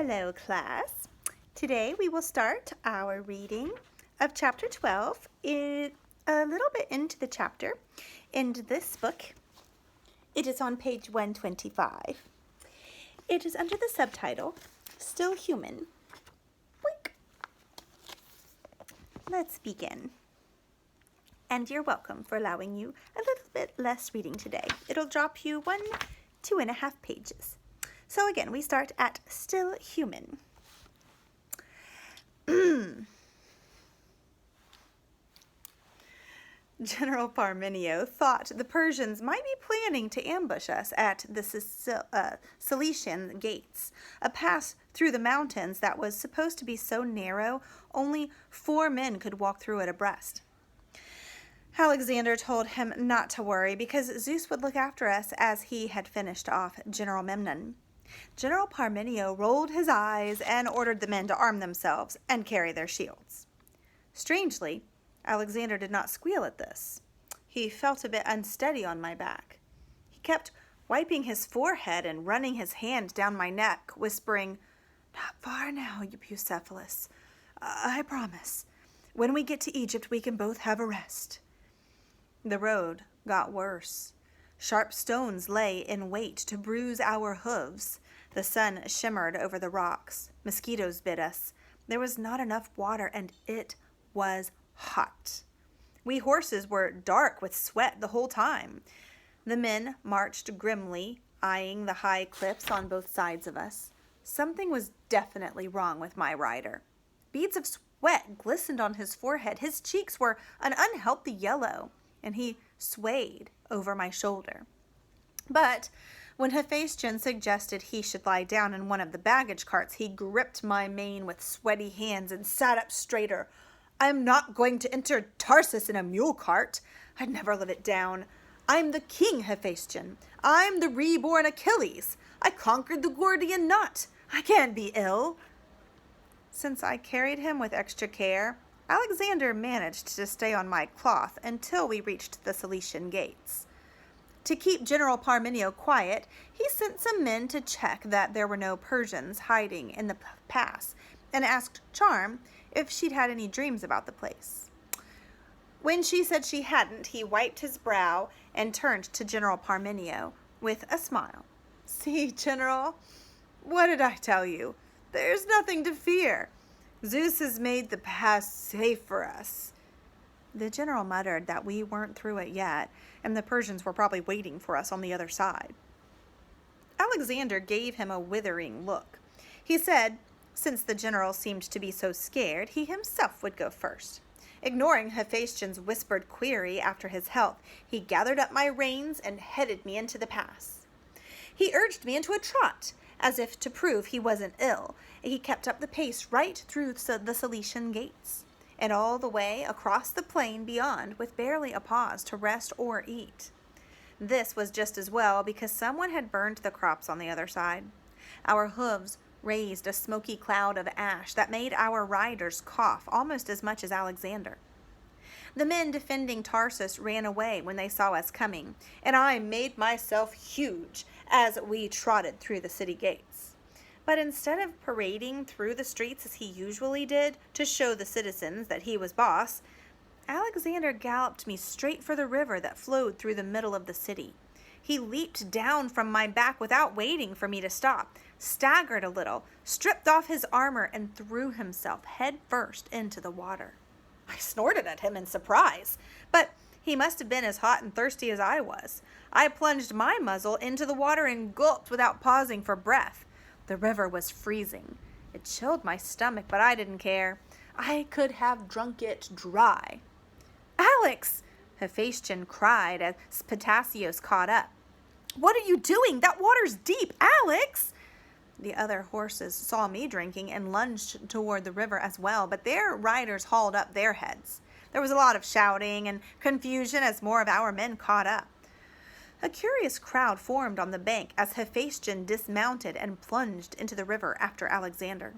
Hello, class. Today we will start our reading of chapter 12. A little bit into the chapter in this book. It is on page 125. It is under the subtitle, Still Human. Boink. Let's begin. And you're welcome for allowing you a little bit less reading today. It'll drop you 2.5 pages. So again, we start at Still Human. General Parmenio thought the Persians might be planning to ambush us at the Syrian Gates, a pass through the mountains that was supposed to be so narrow only 4 men could walk through it abreast. Alexander told him not to worry because Zeus would look after us as he had finished off General Memnon. General Parmenio rolled his eyes and ordered the men to arm themselves and carry their shields. Strangely, Alexander did not squeal at this. He felt a bit unsteady on my back. He kept wiping his forehead and running his hand down my neck, whispering, "Not far now, you Bucephalus. I promise. When we get to Egypt, we can both have a rest." The road got worse. Sharp stones lay in wait to bruise our hooves. The sun shimmered over the rocks. Mosquitoes bit us. There was not enough water, and it was hot. We horses were dark with sweat the whole time. The men marched grimly, eyeing the high cliffs on both sides of us. Something was definitely wrong with my rider. Beads of sweat glistened on his forehead. His cheeks were an unhealthy yellow, and he swayed over my shoulder. But when Hephaestion suggested he should lie down in one of the baggage carts, he gripped my mane with sweaty hands and sat up straighter. "I'm not going to enter Tarsus in a mule cart. I'd never live it down. I'm the king, Hephaestion. I'm the reborn Achilles. I conquered the Gordian Knot. I can't be ill." Since I carried him with extra care, Alexander managed to stay on my cloth until we reached the Syrian Gates. To keep General Parmenio quiet, he sent some men to check that there were no Persians hiding in the pass and asked Charm if she'd had any dreams about the place. When she said she hadn't, he wiped his brow and turned to General Parmenio with a smile. "See, General, what did I tell you? There's nothing to fear. Zeus has made the pass safe for us." The general muttered that we weren't through it yet, and the Persians were probably waiting for us on the other side. Alexander gave him a withering look. He said, since the general seemed to be so scared, he himself would go first. Ignoring Hephaestion's whispered query after his health, he gathered up my reins and headed me into the pass. He urged me into a trot, as if to prove he wasn't ill. He kept up the pace right through the Syrian Gates, and all the way across the plain beyond with barely a pause to rest or eat. This was just as well because someone had burned the crops on the other side. Our hooves raised a smoky cloud of ash that made our riders cough almost as much as Alexander. The men defending Tarsus ran away when they saw us coming, and I made myself huge as we trotted through the city gates. But instead of parading through the streets as he usually did to show the citizens that he was boss, Alexander galloped me straight for the river that flowed through the middle of the city. He leaped down from my back without waiting for me to stop, staggered a little, stripped off his armor, and threw himself head first into the water. I snorted at him in surprise, but he must have been as hot and thirsty as I was. I plunged my muzzle into the water and gulped without pausing for breath. The river was freezing. It chilled my stomach, but I didn't care. I could have drunk it dry. "Alex!" Hephaestion cried as Ptasios caught up. "What are you doing? That water's deep, Alex!" The other horses saw me drinking and lunged toward the river as well, but their riders hauled up their heads. There was a lot of shouting and confusion as more of our men caught up. A curious crowd formed on the bank as Hephaestion dismounted and plunged into the river after Alexander.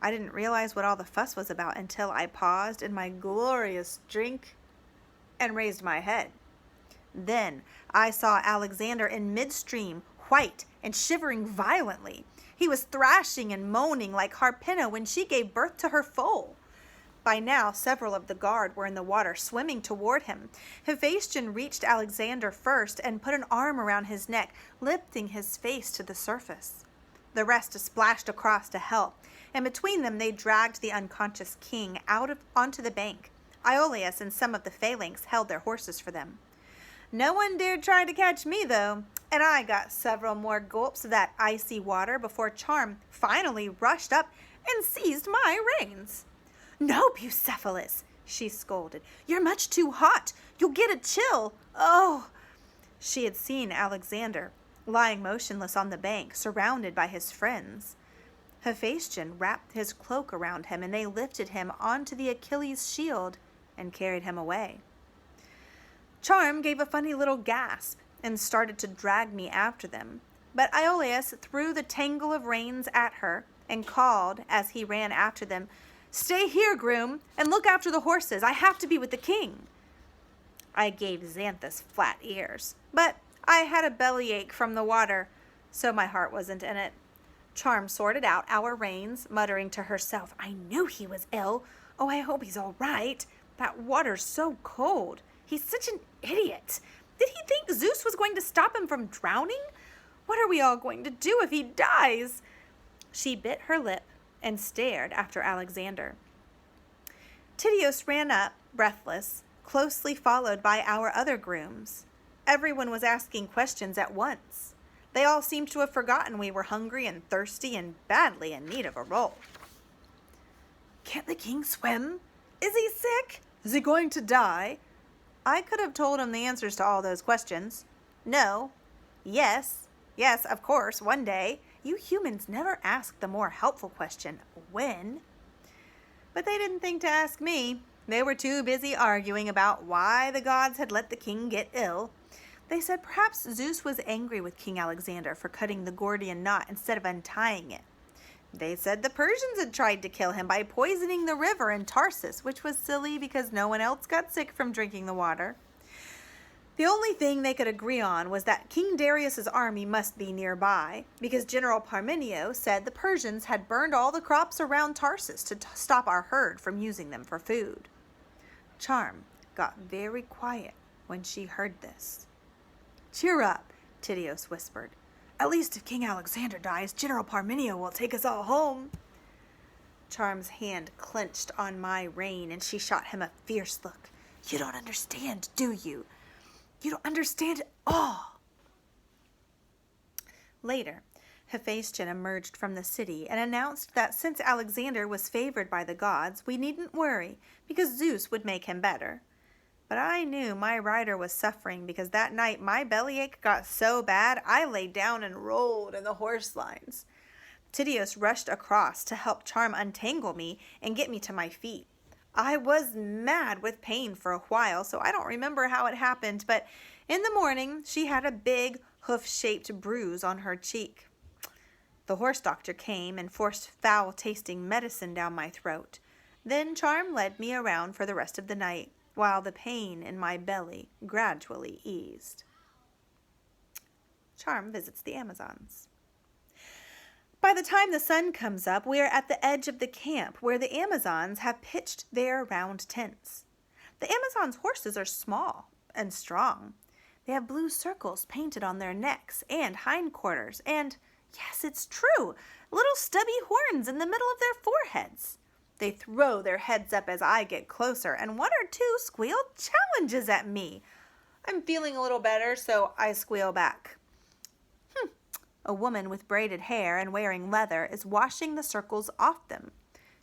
I didn't realize what all the fuss was about until I paused in my glorious drink and raised my head. Then I saw Alexander in midstream, white and shivering violently. He was thrashing and moaning like Harpina when she gave birth to her foal. By now, several of the guard were in the water, swimming toward him. Hephaestion reached Alexander first and put an arm around his neck, lifting his face to the surface. The rest splashed across to help, and between them they dragged the unconscious king onto the bank. Iolaus and some of the phalanx held their horses for them. No one dared try to catch me, though, and I got several more gulps of that icy water before Charm finally rushed up and seized my reins. "No, Bucephalus," she scolded. "You're much too hot. You'll get a chill. Oh!" She had seen Alexander lying motionless on the bank, surrounded by his friends. Hephaestion wrapped his cloak around him, and they lifted him onto the Achilles' shield and carried him away. Charm gave a funny little gasp and started to drag me after them, but Iolaus threw the tangle of reins at her and called as he ran after them, "Stay here, groom, and look after the horses. I have to be with the king." I gave Xanthus flat ears, but I had a bellyache from the water, so my heart wasn't in it. Charm sorted out our reins, muttering to herself, "I knew he was ill. Oh, I hope he's all right. That water's so cold. He's such an idiot. Did he think Zeus was going to stop him from drowning? What are we all going to do if he dies?" She bit her lip and stared after Alexander. Tydeus ran up, breathless, closely followed by our other grooms. Everyone was asking questions at once. They all seemed to have forgotten we were hungry and thirsty and badly in need of a roll. "Can't the king swim? Is he sick? Is he going to die?" I could have told him the answers to all those questions. No. Yes, of course, one day. You humans never ask the more helpful question, when? But they didn't think to ask me. They were too busy arguing about why the gods had let the king get ill. They said perhaps Zeus was angry with King Alexander for cutting the Gordian Knot instead of untying it. They said the Persians had tried to kill him by poisoning the river in Tarsus, which was silly because no one else got sick from drinking the water. The only thing they could agree on was that King Darius's army must be nearby, because General Parmenio said the Persians had burned all the crops around Tarsus to stop our herd from using them for food. Charm got very quiet when she heard this. "Cheer up," Tydeus whispered. "At least if King Alexander dies, General Parmenio will take us all home." Charm's hand clenched on my rein, and she shot him a fierce look. "You don't understand, do you? You don't understand at all." Later, Hephaestion emerged from the city and announced that since Alexander was favored by the gods, we needn't worry, because Zeus would make him better. But I knew my rider was suffering because that night my bellyache got so bad I lay down and rolled in the horse lines. Tydeus rushed across to help Charm untangle me and get me to my feet. I was mad with pain for a while, so I don't remember how it happened, but in the morning she had a big hoof-shaped bruise on her cheek. The horse doctor came and forced foul-tasting medicine down my throat. Then Charm led me around for the rest of the night, while the pain in my belly gradually eased. Charm visits the Amazons. By the time the sun comes up, we are at the edge of the camp where the Amazons have pitched their round tents. The Amazons' horses are small and strong. They have blue circles painted on their necks and hindquarters, and, yes, it's true, little stubby horns in the middle of their foreheads. They throw their heads up as I get closer, and one or two squeal challenges at me. I'm feeling a little better, so I squeal back. A woman with braided hair and wearing leather is washing the circles off them.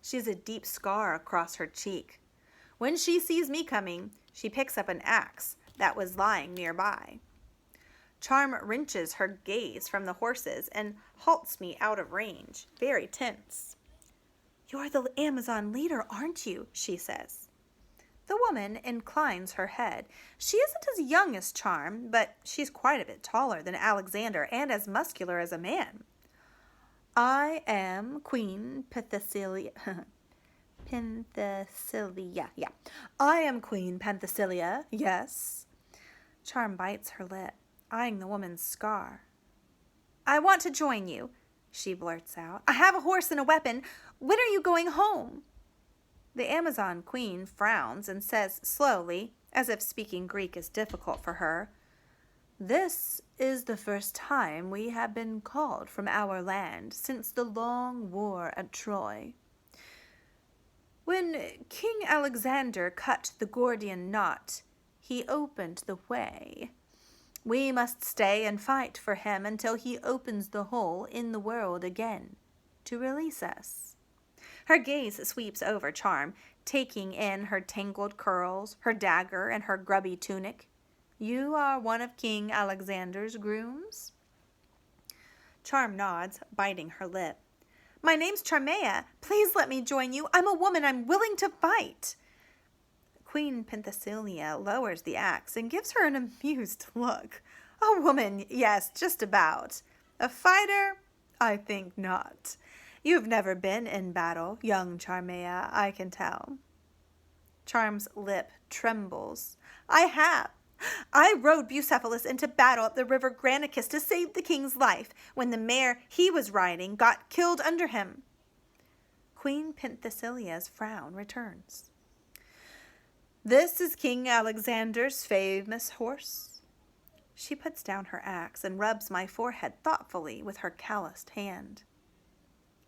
She has a deep scar across her cheek. When she sees me coming, she picks up an axe that was lying nearby. Charm wrenches her gaze from the horses and halts me out of range, very tense. "You're the Amazon leader, aren't you?" she says. The woman inclines her head. She isn't as young as Charm, but she's quite a bit taller than Alexander and as muscular as a man. "I am Queen Penthesilea." I am Queen Penthesilea, yes. Charm bites her lip, eyeing the woman's scar. "I want to join you. she blurts out. I have a horse and a weapon. When are you going home? The Amazon queen frowns and says slowly, as if speaking Greek is difficult for her, This is the first time we have been called from our land since the long war at Troy. When King Alexander cut the Gordian Knot, he opened the way. We must stay and fight for him until he opens the hole in the world again to release us. Her gaze sweeps over Charm, taking in her tangled curls, her dagger, and her grubby tunic. You are one of King Alexander's grooms? Charm nods, biting her lip. My name's Charmea. Please let me join you. I'm a woman. I'm willing to fight. Queen Penthesilea lowers the axe and gives her an amused look. A woman, yes, just about. A fighter? I think not. You've never been in battle, young Charmea, I can tell. Charm's lip trembles. I have. I rode Bucephalus into battle at the river Granicus to save the king's life when the mare he was riding got killed under him. Queen Penthesilea's frown returns. This is King Alexander's famous horse. She puts down her axe and rubs my forehead thoughtfully with her calloused hand.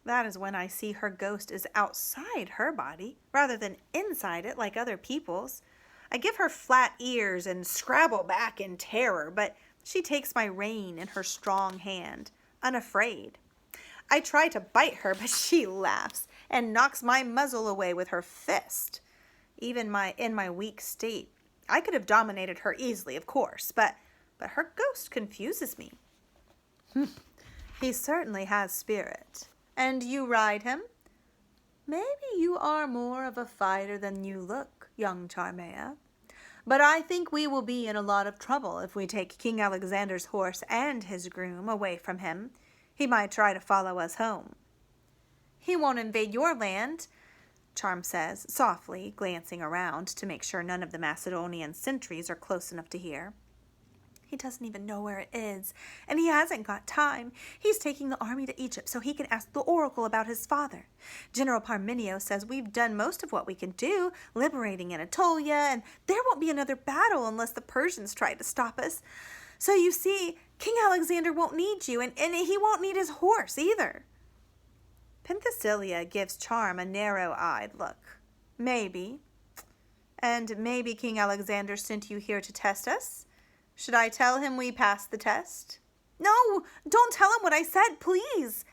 That is when I see her ghost is outside her body rather than inside it like other people's. I give her flat ears and scrabble back in terror, but she takes my rein in her strong hand, unafraid. I try to bite her, but she laughs and knocks my muzzle away with her fist. Even in my weak state, I could have dominated her easily, of course, but her ghost confuses me. He certainly has spirit. And you ride him? Maybe you are more of a fighter than you look, young Charmea. But I think we will be in a lot of trouble if we take King Alexander's horse and his groom away from him. He might try to follow us home. He won't invade your land, Charm says, softly, glancing around to make sure none of the Macedonian sentries are close enough to hear. He doesn't even know where it is, and he hasn't got time. He's taking the army to Egypt so he can ask the oracle about his father. General Parmenio says we've done most of what we can do, liberating Anatolia, and there won't be another battle unless the Persians try to stop us. So you see, King Alexander won't need you, and he won't need his horse either. Penthesilea gives Charm a narrow-eyed look. Maybe. And maybe King Alexander sent you here to test us? Should I tell him we passed the test? No, don't tell him what I said, please.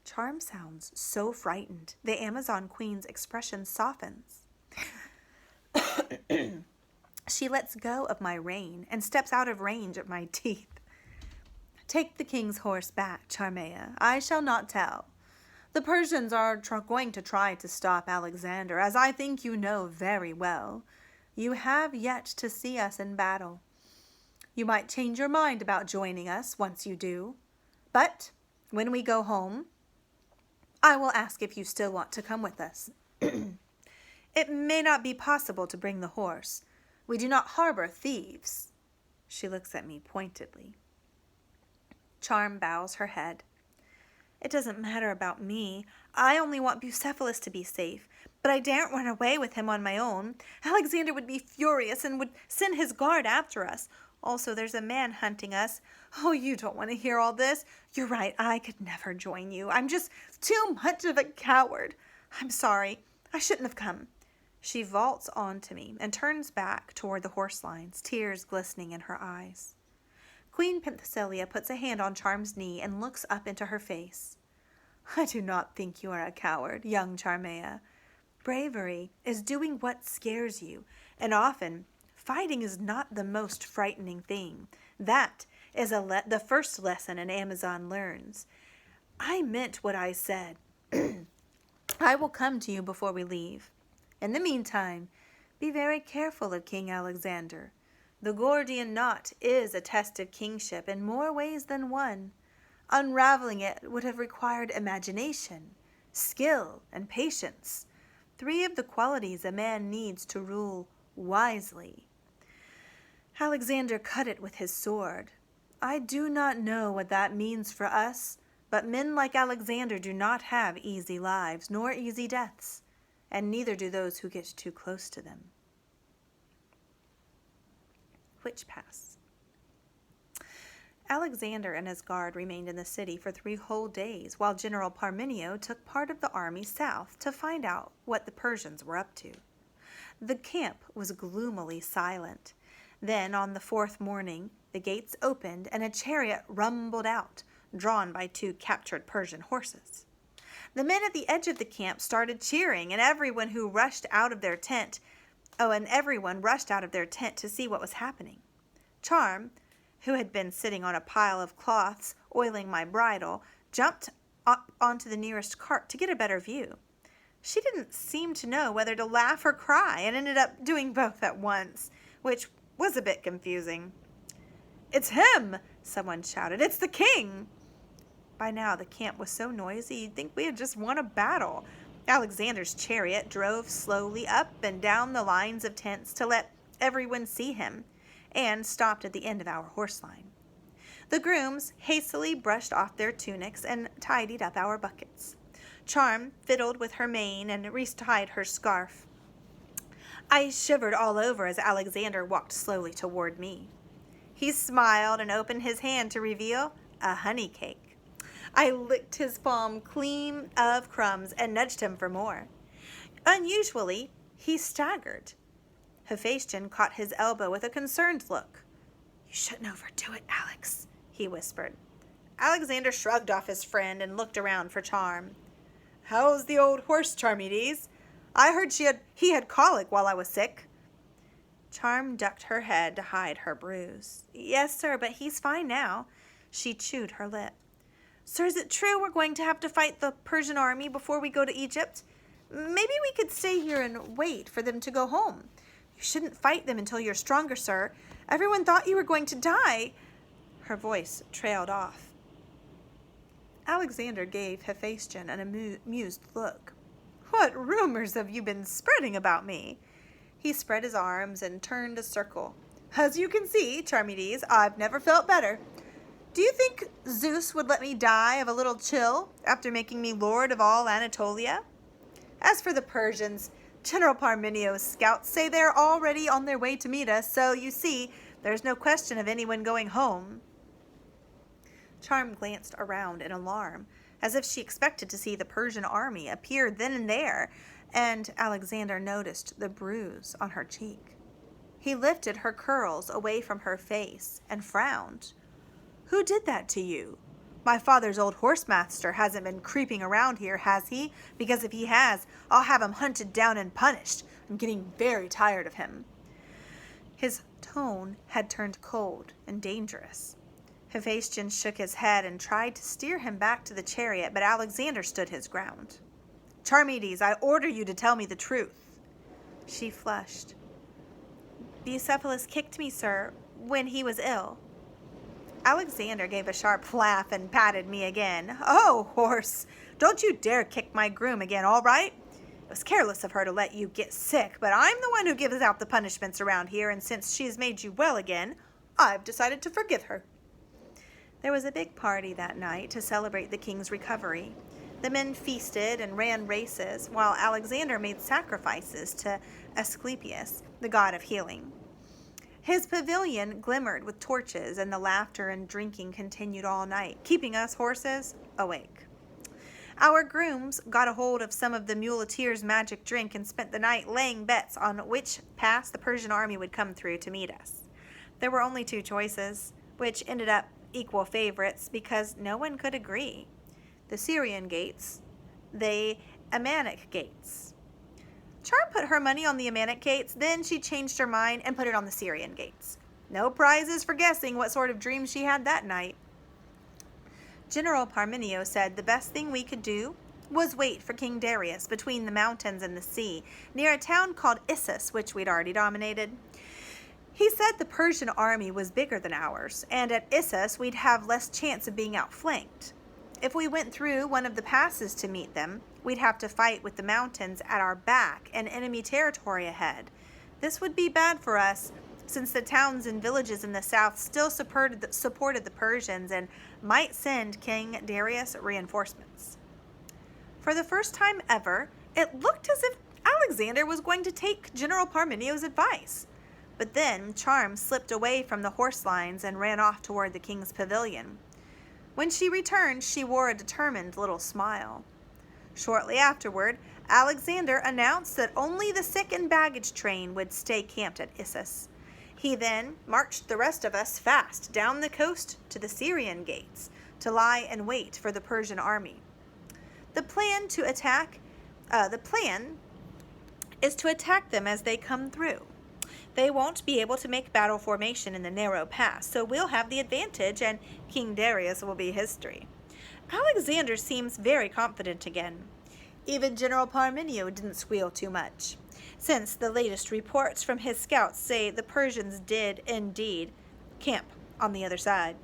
Charm sounds so frightened. The Amazon Queen's expression softens. She lets go of my rein and steps out of range of my teeth. Take the king's horse back, Charmea. I shall not tell. The Persians are going to try to stop Alexander, as I think you know very well. You have yet to see us in battle. You might change your mind about joining us once you do. But when we go home, I will ask if you still want to come with us. It may not be possible to bring the horse. We do not harbor thieves. She looks at me pointedly. Charm bows her head. It doesn't matter about me. I only want Bucephalus to be safe, but I daren't run away with him on my own. Alexander would be furious and would send his guard after us. Also, there's a man hunting us. Oh, you don't want to hear all this. You're right, I could never join you. I'm just too much of a coward. I'm sorry. I shouldn't have come. She vaults onto me and turns back toward the horse lines, tears glistening in her eyes. Queen Penthesilea puts a hand on Charm's knee and looks up into her face. I do not think you are a coward, young Charmea. Bravery is doing what scares you, and often fighting is not the most frightening thing. That is the first lesson an Amazon learns. I meant what I said. I will come to you before we leave. In the meantime, be very careful of King Alexander. The Gordian Knot is a test of kingship in more ways than one. Unraveling it would have required imagination, skill, and patience, 3 of the qualities a man needs to rule wisely. Alexander cut it with his sword. I do not know what that means for us, But men like Alexander do not have easy lives, nor easy deaths, and neither do those who get too close to them. Which pass? Alexander and his guard remained in the city for 3 whole days, while General Parmenio took part of the army south to find out what the Persians were up to. The camp was gloomily silent. Then, on the 4th morning, the gates opened and a chariot rumbled out, drawn by 2 captured Persian horses. The men at the edge of the camp started cheering, and everyone rushed out of their tent to see what was happening. Charm, who had been sitting on a pile of cloths oiling my bridle, jumped up onto the nearest cart to get a better view. She didn't seem to know whether to laugh or cry, and ended up doing both at once, which was a bit confusing. "It's him!" someone shouted. "It's the king!" By now, the camp was so noisy you'd think we had just won a battle. Alexander's chariot drove slowly up and down the lines of tents to let everyone see him, and stopped at the end of our horse line. The grooms hastily brushed off their tunics and tidied up our buckets. Charm fiddled with her mane and retied her scarf. I shivered all over as Alexander walked slowly toward me. He smiled and opened his hand to reveal a honey cake. I licked his palm clean of crumbs and nudged him for more. Unusually, he staggered. Hephaestion caught his elbow with a concerned look. "You shouldn't overdo it, Alex," he whispered. Alexander shrugged off his friend and looked around for Charm. "How's the old horse, Charmides? I heard he had colic while I was sick." Charm ducked her head to hide her bruise. "Yes, sir, but he's fine now." She chewed her lip. "Sir, is it true we're going to have to fight the Persian army before we go to Egypt? Maybe we could stay here and wait for them to go home." "You shouldn't fight them until you're stronger, sir. Everyone thought you were going to die." Her voice trailed off. Alexander gave Hephaestion an amused look. "What rumors have you been spreading about me?" He spread his arms and turned a circle. "As you can see, Charmides, I've never felt better. Do you think Zeus would let me die of a little chill after making me lord of all Anatolia? As for the Persians, General Parmenio's scouts say they're already on their way to meet us, so you see, there's no question of anyone going home." Charm glanced around in alarm, as if she expected to see the Persian army appear then and there, and Alexander noticed the bruise on her cheek. He lifted her curls away from her face and frowned. "Who did that to you? My father's old horsemaster hasn't been creeping around here, has he? Because if he has, I'll have him hunted down and punished. I'm getting very tired of him." His tone had turned cold and dangerous. Hephaestion shook his head and tried to steer him back to the chariot, but Alexander stood his ground. "Charmides, I order you to tell me the truth." She flushed. "Bucephalus kicked me, sir, when he was ill." Alexander gave a sharp laugh and patted me again. "Oh, horse, don't you dare kick my groom again, all right? It was careless of her to let you get sick, but I'm the one who gives out the punishments around here, and since she has made you well again, I've decided to forgive her." There was a big party that night to celebrate the king's recovery. The men feasted and ran races, while Alexander made sacrifices to Asclepius, the god of healing. His pavilion glimmered with torches, and the laughter and drinking continued all night, keeping us horses awake. Our grooms got a hold of some of the muleteer's magic drink and spent the night laying bets on which pass the Persian army would come through to meet us. There were only 2 choices, which ended up equal favorites because no one could agree: the Syrian Gates, the Ammonic Gates. Charm put her money on the Ammonic Gates, then she changed her mind and put it on the Syrian Gates. No prizes for guessing what sort of dream she had that night. General Parmenio said the best thing we could do was wait for King Darius between the mountains and the sea, near a town called Issus, which we'd already dominated. He said the Persian army was bigger than ours, and at Issus we'd have less chance of being outflanked. If we went through one of the passes to meet them, we'd have to fight with the mountains at our back and enemy territory ahead. This would be bad for us, since the towns and villages in the south still supported the Persians and might send King Darius reinforcements. For the first time ever, it looked as if Alexander was going to take General Parmenio's advice. But then Charm slipped away from the horse lines and ran off toward the king's pavilion. When she returned, she wore a determined little smile. Shortly afterward, Alexander announced that only the sick and baggage train would stay camped at Issus. He then marched the rest of us fast down the coast to the Syrian Gates to lie in wait for the Persian army. The plan is to attack them as they come through. They won't be able to make battle formation in the narrow pass, so we'll have the advantage and King Darius will be history. Alexander seems very confident again. Even General Parmenio didn't squeal too much, since the latest reports from his scouts say the Persians did indeed camp on the other side.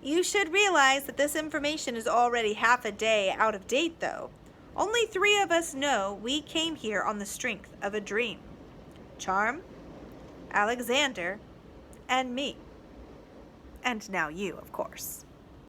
You should realize that this information is already half a day out of date, though. Only 3 of us know we came here on the strength of a dream. Charm, Alexander, and me. And now you, of course.